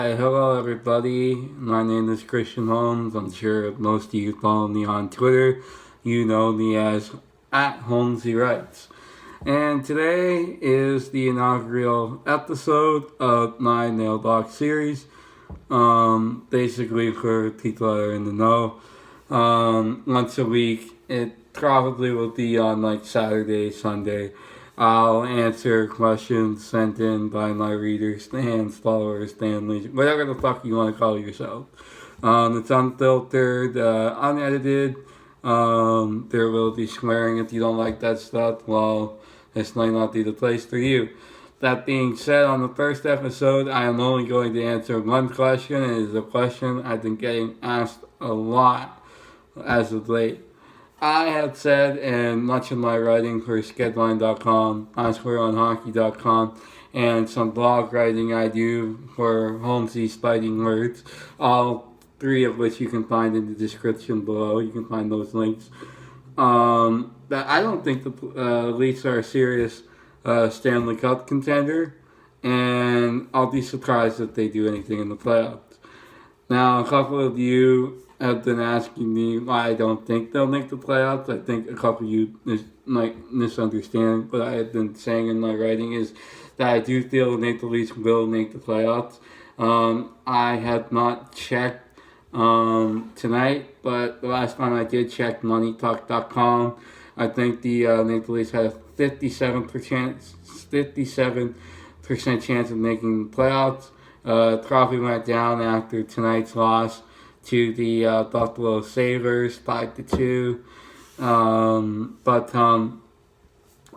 Hi, hello everybody. My name is Christian Holmes. I'm sure most of you follow me on Twitter. You know me as at Holmesy Writes. And today is the inaugural episode of my Mailbox series. Basically for people that are in the know. Once a week. It probably will be on like Saturday, Sunday. I'll answer questions sent in by my readers, fans, followers, families, whatever the fuck you want to call yourself. It's unfiltered, unedited. There will be swearing if you don't like that stuff. Well, this might not be the place for you. That being said, on the first episode, I am only going to answer one question, and it is a question I've been getting asked a lot as of late. I have said in much of my writing for Schedline.com, iSwearOnHockey.com, and some blog writing I do for Holmesy's Fighting Words, all three of which you can find in the description below. You can find those links. That I don't think the Leafs are a serious Stanley Cup contender, and I'll be surprised if they do anything in the playoffs. Now, a couple of you have been asking me why I don't think they'll make the playoffs. I think a couple of you might misunderstand what I have been saying in my writing is that I do feel the Maple Leafs will make the playoffs. I have not checked tonight, but the last time I did check MoneyTalk.com, I think the Maple Leafs had a 57% chance of making the playoffs. Probably went down after tonight's loss to the Buffalo Sabres 5-2. But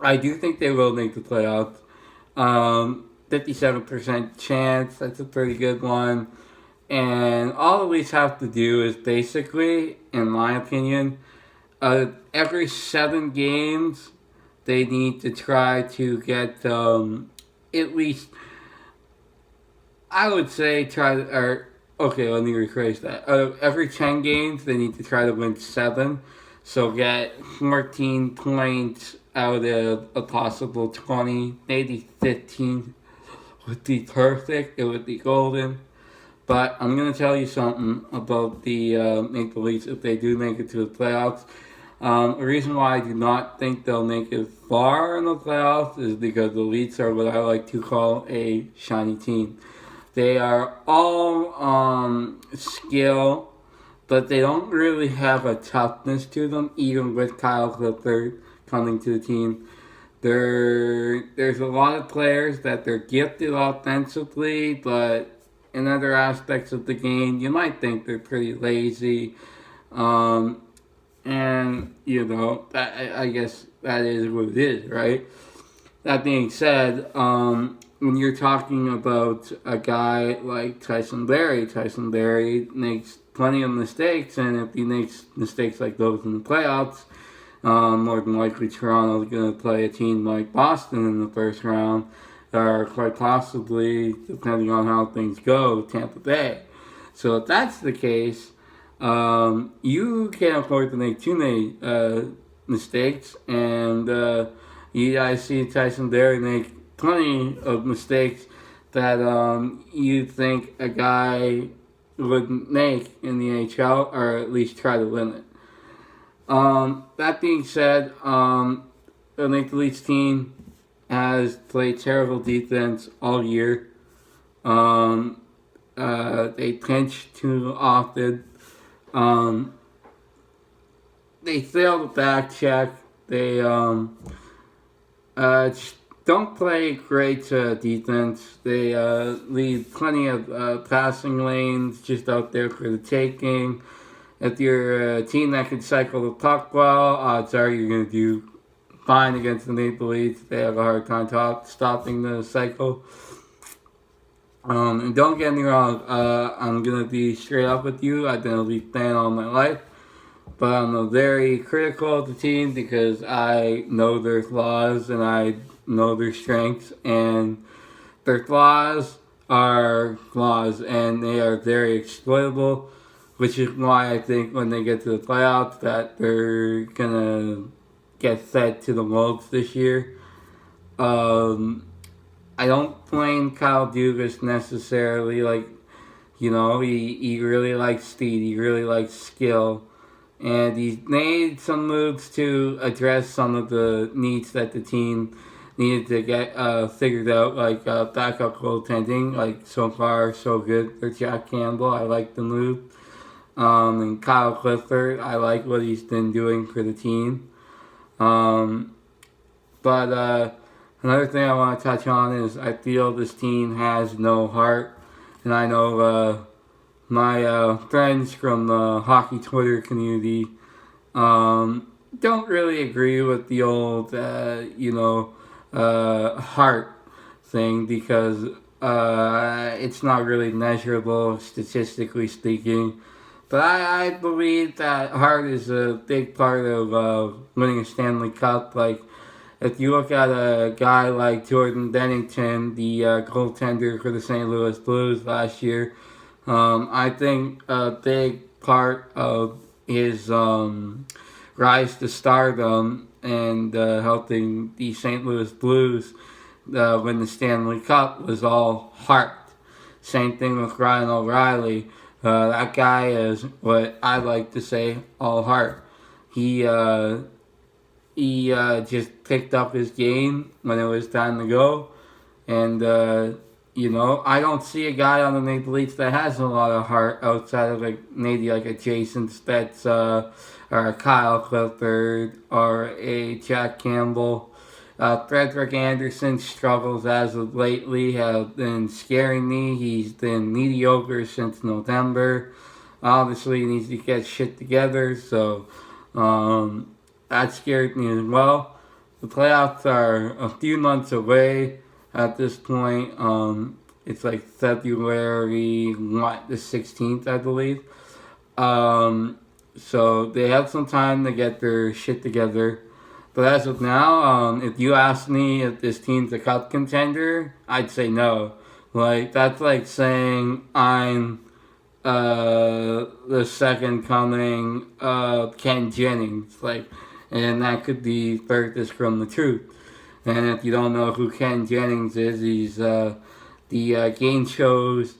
I do think they will make the playoffs. 57% chance, that's a pretty good one. And all the Leafs have to do is basically, in my opinion, every 7 games, they need to try to get at least, I would say, okay, let me rephrase that. Every 10 games, they need to try to win 7. So get 14 points out of a possible 20, maybe 15 would be perfect. It would be golden. But I'm going to tell you something about the Maple Leafs if they do make it to the playoffs. The reason why I do not think they'll make it far in the playoffs is because the Leafs are what I like to call a shiny team. They are all skill, but they don't really have a toughness to them, even with Kyle Clifford coming to the team. There's a lot of players that they're gifted offensively, but in other aspects of the game, you might think they're pretty lazy. And, I guess that is what it is, right? That being said, when you're talking about a guy like Tyson Barrie makes plenty of mistakes, and if he makes mistakes like those in the playoffs, more than likely Toronto's going to play a team like Boston in the first round, or quite possibly, depending on how things go, Tampa Bay. So if that's the case, you can't afford to make too many mistakes, and you guys see Tyson Barrie make plenty of mistakes that you think a guy would make in the NHL, or at least try to limit. That being said, the Maple Leafs team has played terrible defense all year. They pinch too often. They fail to back check. They don't play great defense. They leave plenty of passing lanes just out there for the taking. If you're a team that can cycle the puck well, odds are you're going to do fine against the Maple Leafs. They have a hard time stopping the cycle. And don't get me wrong, I'm going to be straight up with you. I've been a Leaf fan all my life. But I'm very critical of the team because I know their flaws and I know their strengths. And their flaws are flaws, and they are very exploitable, which is why I think when they get to the playoffs that they're going to get fed to the wolves this year. I don't blame Kyle Dubas necessarily. Like, You know, he really likes speed. He really likes skill. And he made some moves to address some of the needs that the team needed to get figured out, like backup goaltending. Like, so far, so good for Jack Campbell. I like the move. And Kyle Clifford, I like what he's been doing for the team. But another thing I want to touch on is I feel this team has no heart. And I know my friends from the hockey Twitter community don't really agree with the old, heart thing because it's not really measurable statistically speaking. But I believe that heart is a big part of winning a Stanley Cup. Like, if you look at a guy like Jordan Bennington, the goaltender for the St. Louis Blues last year, I think a big part of his rise to stardom and helping the St. Louis Blues win the Stanley Cup was all heart. Same thing with Ryan O'Reilly. That guy is what I like to say all heart. He just picked up his game when it was time to go, and I don't see a guy on the Maple Leafs that has a lot of heart outside of maybe a Jason Spezza or a Kyle Clifford or a Jack Campbell. Frederick Anderson struggles as of lately, have been scaring me. He's been mediocre since November. Obviously, he needs to get shit together, so that scared me as well. The playoffs are a few months away at this point. It's like February the 16th, I believe. So they have some time to get their shit together. But as of now, if you ask me if this team's a cup contender, I'd say no. Like, that's like saying I'm the second coming of Ken Jennings. Like, and that could be furthest from the truth. And if you don't know who Ken Jennings is, he's the game show's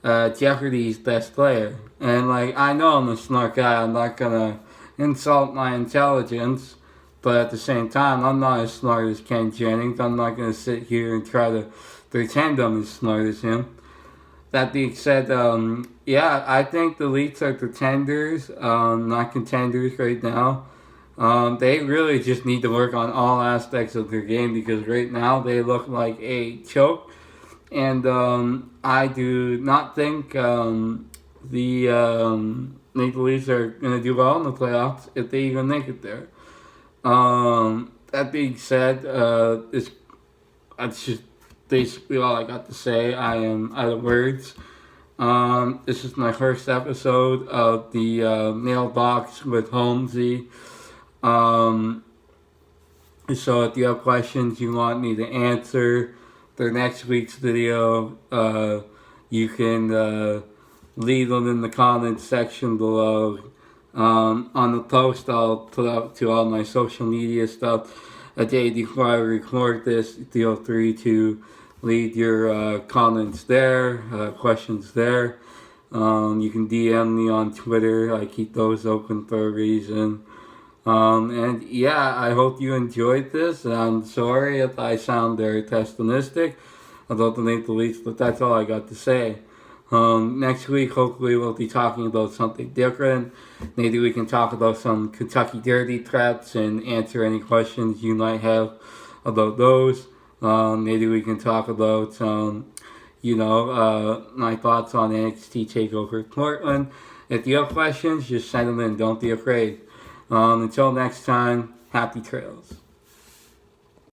Jeopardy's best player. And I know I'm a smart guy. I'm not gonna insult my intelligence. But at the same time, I'm not as smart as Ken Jennings. I'm not going to sit here and try to pretend I'm as smart as him. That being said, I think the Leafs are pretenders, not contenders right now. They really just need to work on all aspects of their game because right now they look like a choke. And I do not think the Maple Leafs are going to do well in the playoffs if they even make it there. That being said, that's just basically all I got to say. I am out of words. This is my first episode of the Mailbox with Holmesy. So if you have questions you want me to answer for next week's video, you can leave them in the comments section below. On the post, I'll put up to all my social media stuff a day before I record this. Feel free to leave your comments there, questions there. You can DM me on Twitter. I keep those open for a reason. I hope you enjoyed this. I'm sorry if I sound very pessimistic about the Maple Leafs, but that's all I got to say. Next week, hopefully, we'll be talking about something different. Maybe we can talk about some Kentucky Derby threats and answer any questions you might have about those. Maybe we can talk about, my thoughts on NXT TakeOver Portland. If you have questions, just send them in. Don't be afraid. Until next time, happy trails.